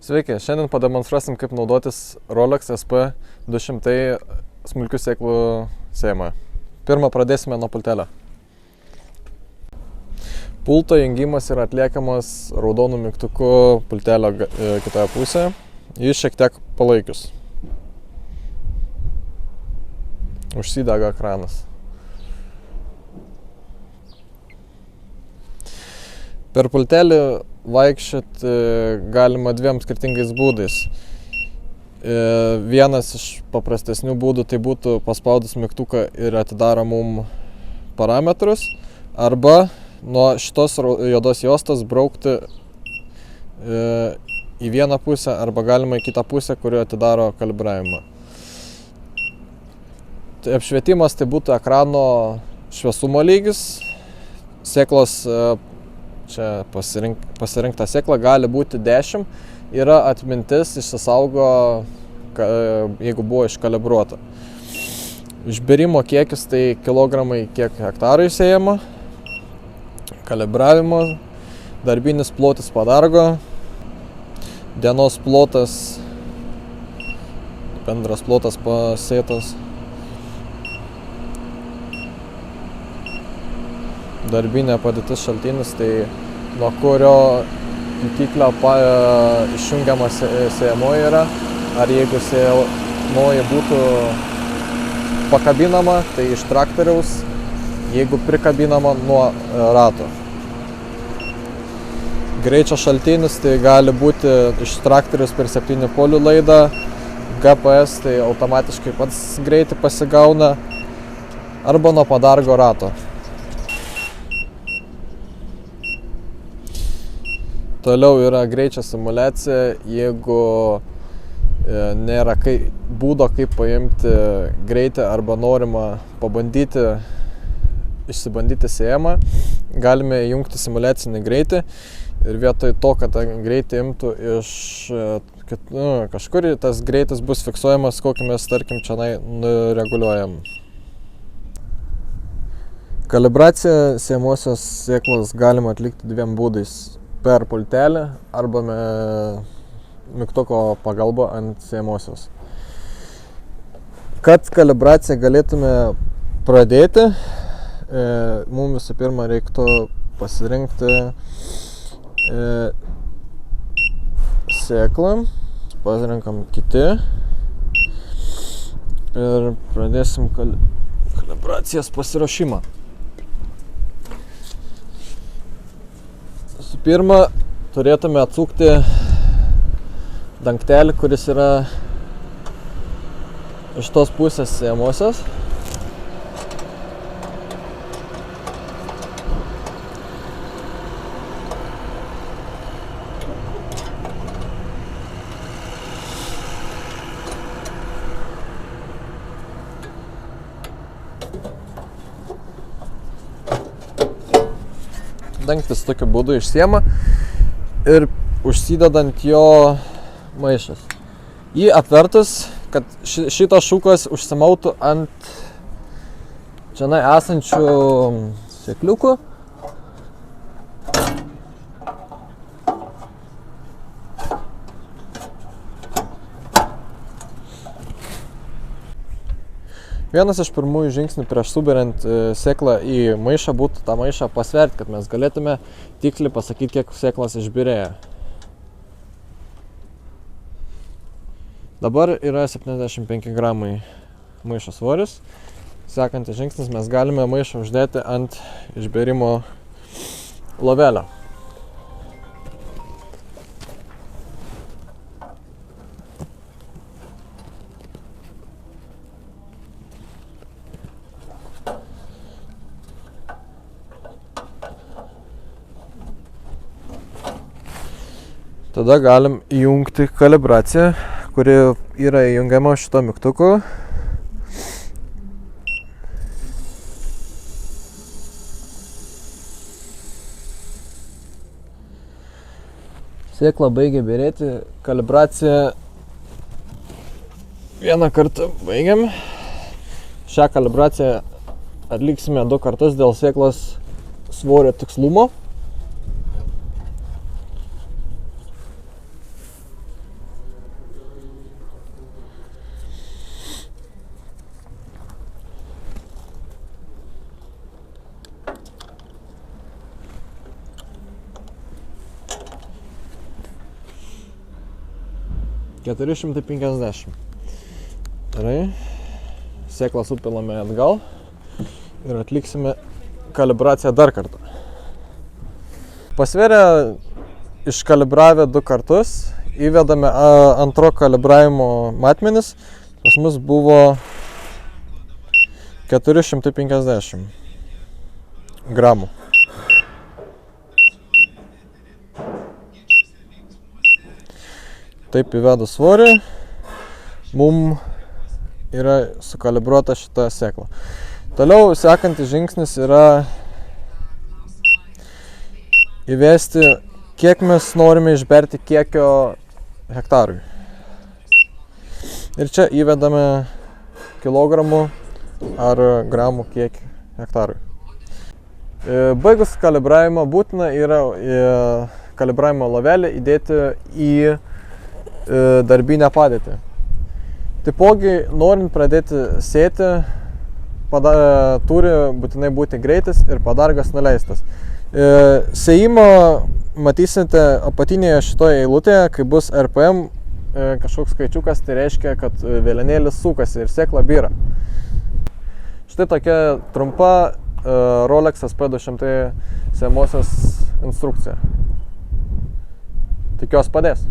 Sveiki, šiandien pademonstruosim, kaip naudotis Rolex SP200 smulkių sėklų sėjimą. Pirmą pradėsime nuo pultelio. Pulto jungimas yra atliekamas raudonu mygtuku pultelio kitoje pusėje. Jis šiek tiek palaikius. Užsidega ekranas. Per pultelį vaikščioti galima dviem skirtingais būdais. Vienas iš paprastesnių būdų tai būtų paspaudus mygtuką ir atidaro mum parametrus, arba nuo šitos juodos juostos braukti į vieną pusę arba galima į kitą pusę, kuri atidaro kalibravimą. Tai apšvietimas tai būtų ekrano šviesumo lygis. Sėklos čia pasirinkta sėkla gali būti 10, yra atmintis, išsisaugo, jeigu buvo iškalibruota. Išbėrimo kiekis tai kilogramai kiek hektarų įsėjama, kalibravimo, darbinis plotis padargo, dienos plotas, bendras plotas pasėtas, darbinė padėtis šaltinis, tai nuo kurio jutiklio išjungiama sėjamoji yra, ar jeigu sėjamoji būtų pakabinama, tai iš traktoriaus, jeigu prikabinama nuo rato. Greičio šaltinis tai gali būti iš traktoriaus per 7 polių laidą, GPS tai automatiškai pats greitį pasigauna, arba nuo padargo rato. Toliau yra greičio simuliacija, jeigu nėra būdo kaip paimti greitį arba norima išsibandyti sėjimą, galime įjungti simuliacinį greitį ir vietoj to, kad greitį imtų iš kažkur, tas greitis bus fiksuojamas, kokį mes, tarkim, čia nureguliuojam. Kalibraciją sėjamosios sėklos galima atlikti dviem būdais. Per pultelį arba mygtuko pagalba ant sėjamosios. Kad kalibraciją galėtume pradėti, mums visų pirma reiktų pasirinkti sėklą, pasirinkam kiti ir pradėsim kalibracijos pasiruošimą. Pirma, turėtume atsukti dangtelį, kuris yra iš tos pusės sėjamosios. Dangtis tokiu būdu išsiema ir užsidedant jo maišas. Jį apvertus, kad šitos šukos užsimautų ant čia esančių sėkliukų. Vienas iš pirmųjų žingsnių prieš suberiant sėklą į maišą būtų tą maišą pasverti, kad mes galėtume tiksliai pasakyti, kiek sėklos išbyrėjo. Dabar yra 75 gramai maišo svoris. Sekantis žingsnis, mes galime maišą uždėti ant išbėrimo lovelio. Tada galim įjungti kalibraciją, kuri yra įjungiama šito mygtuku. Sėkla baigia byrėti, kalibraciją vieną kartą baigiam. Šią kalibraciją atliksime 2 kartus dėl sėklos svorio tikslumo. 450. Gerai. Sėklą supilame atgal ir atliksime kalibraciją dar kartą. Pasvėrę iškalibravę 2 kartus, įvedame antro kalibravimo matmenis, pas mus buvo 450 gramų. Taip įvedus svorį, mum yra sukalibruota šita sėkla. Toliau sekantis žingsnis yra įvesti, kiek mes norime išberti kiekio hektarui. Ir čia įvedame kilogramų ar gramų kiekį hektarui. Baigus kalibravimą būtina yra kalibravimo lovelį įdėti į darbinę padėtį. Taipogi, norint pradėti sėti, turi būtinai būti greitis ir padargas nuleistas. Sėjimą matysite apatinėje šitoje eilutėje, kai bus RPM kažkoks skaičiukas, tai reiškia, kad vėliavėlis sukasi ir sėkla byra. Štai tokia trumpa Rolex SP200 sėjamosios instrukcija. Tikiuosi padės.